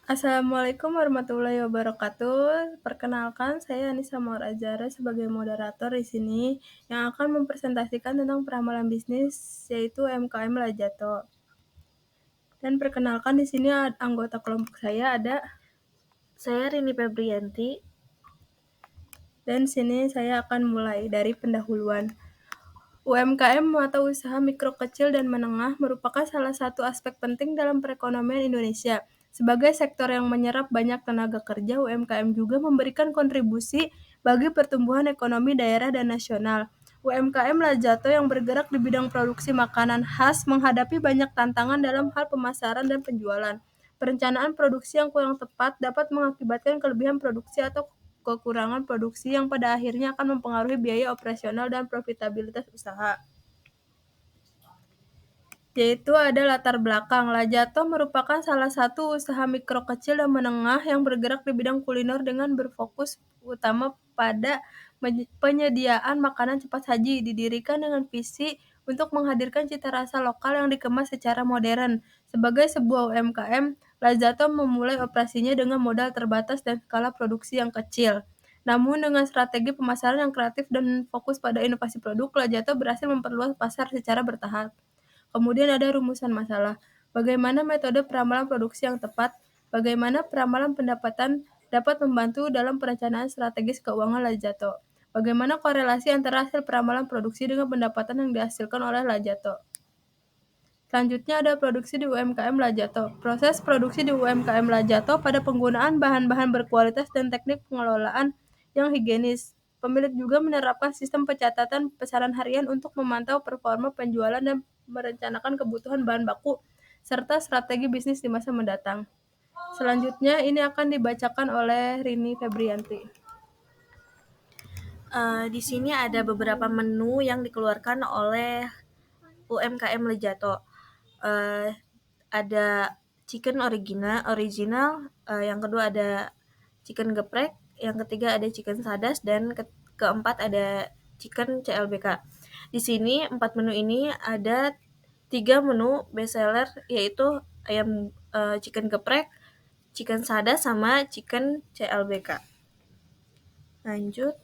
Assalamualaikum warahmatullahi wabarakatuh. Perkenalkan, saya Anissa Maurazara sebagai moderator di sini yang akan mempresentasikan tentang peramalan bisnis yaitu UMKM Lajato. Dan perkenalkan di sini anggota kelompok saya ada. Saya Rini Febrianti. Dan sini saya akan mulai dari pendahuluan. UMKM atau usaha mikro kecil dan menengah merupakan salah satu aspek penting dalam perekonomian Indonesia. Sebagai sektor yang menyerap banyak tenaga kerja, UMKM juga memberikan kontribusi bagi pertumbuhan ekonomi daerah dan nasional. UMKM Lajato yang bergerak di bidang produksi makanan khas menghadapi banyak tantangan dalam hal pemasaran dan penjualan. Perencanaan produksi yang kurang tepat dapat mengakibatkan kelebihan produksi atau kekurangan produksi yang pada akhirnya akan mempengaruhi biaya operasional dan profitabilitas usaha. Yaitu ada latar belakang. Lajato merupakan salah satu usaha mikro kecil dan menengah yang bergerak di bidang kuliner dengan berfokus utama pada penyediaan makanan cepat saji. Didirikan dengan visi untuk menghadirkan cita rasa lokal yang dikemas secara modern. Sebagai sebuah UMKM, Lajato memulai operasinya dengan modal terbatas dan skala produksi yang kecil. Namun dengan strategi pemasaran yang kreatif dan fokus pada inovasi produk, Lajato berhasil memperluas pasar secara bertahap. Kemudian ada rumusan masalah. Bagaimana metode peramalan produksi yang tepat? Bagaimana peramalan pendapatan dapat membantu dalam perencanaan strategis keuangan Lajato? Bagaimana korelasi antara hasil peramalan produksi dengan pendapatan yang dihasilkan oleh Lajato? Selanjutnya ada produksi di UMKM Lajato. Proses produksi di UMKM Lajato pada penggunaan bahan-bahan berkualitas dan teknik pengelolaan yang higienis. Pemilik juga menerapkan sistem pencatatan pesanan harian untuk memantau performa penjualan dan merencanakan kebutuhan bahan baku serta strategi bisnis di masa mendatang. Selanjutnya ini akan dibacakan oleh Rini Febrianti. Di sini ada beberapa menu yang dikeluarkan oleh UMKM Lejato. Ada chicken original, yang kedua ada chicken geprek, yang ketiga ada chicken sadas, dan keempat ada chicken CLBK. Di sini 4 menu ini ada 3 menu bestseller, yaitu ayam chicken geprek, chicken sadas, sama chicken CLBK. Lanjut.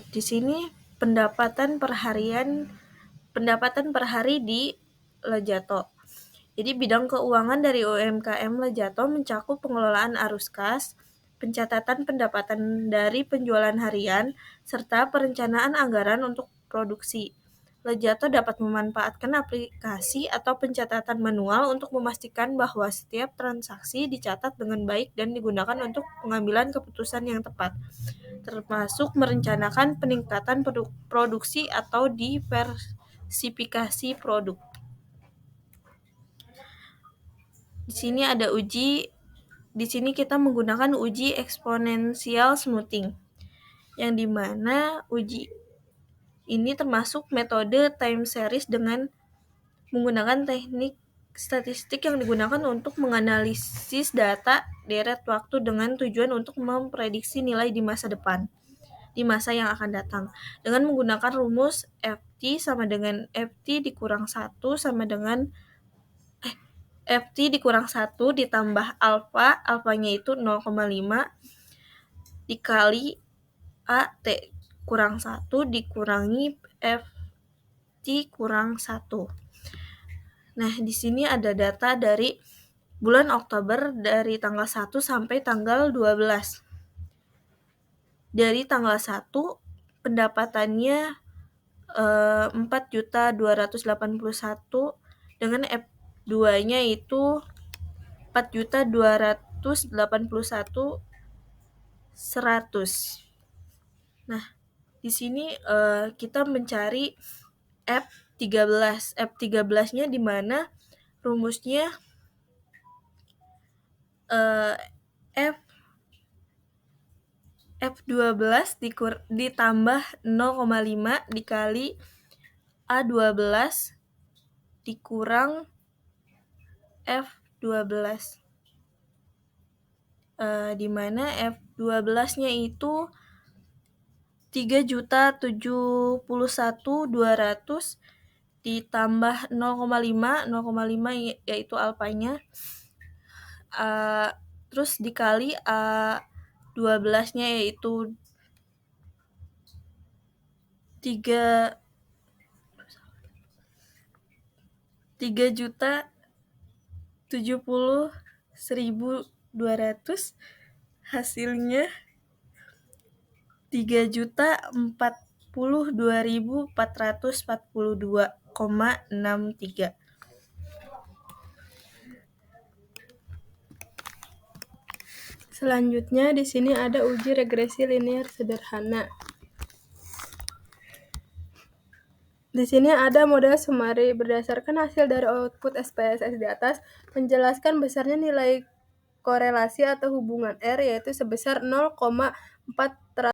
Di sini pendapatan per hari di Lejato. Jadi bidang keuangan dari UMKM Lejato mencakup pengelolaan arus kas, pencatatan pendapatan dari penjualan harian, serta perencanaan anggaran untuk produksi. Lejato dapat memanfaatkan aplikasi atau pencatatan manual untuk memastikan bahwa setiap transaksi dicatat dengan baik dan digunakan untuk pengambilan keputusan yang tepat, termasuk merencanakan peningkatan produksi atau diversifikasi produk. Di sini kita menggunakan uji eksponensial smoothing, yang dimana uji ini termasuk metode time series dengan menggunakan teknik statistik yang digunakan untuk menganalisis data deret waktu dengan tujuan untuk memprediksi nilai di masa yang akan datang. Dengan menggunakan rumus FT sama dengan FT dikurang 1 sama dengan FT dikurang 1 ditambah alfanya itu 0,5 dikali AT kurang 1 dikurangi FT kurang 1. Nah, di sini ada data dari bulan Oktober dari tanggal 1 sampai tanggal 12. Dari tanggal 1 pendapatannya 4.281 dengan F2-nya itu 4.281.100. Nah, di sini kita mencari F13. F13-nya di mana rumusnya F12 ditambah 0,5 dikali A12 dikurang F12. Di mana F12-nya itu 3.071.200 ditambah 0,5 yaitu alfanya terus dikali A12-nya yaitu 3.070.200, hasilnya 3.042.442,63. Selanjutnya di sini ada uji regresi linear sederhana. Di sini ada model summary berdasarkan hasil dari output SPSS di atas, menjelaskan besarnya nilai korelasi atau hubungan R yaitu sebesar 0,4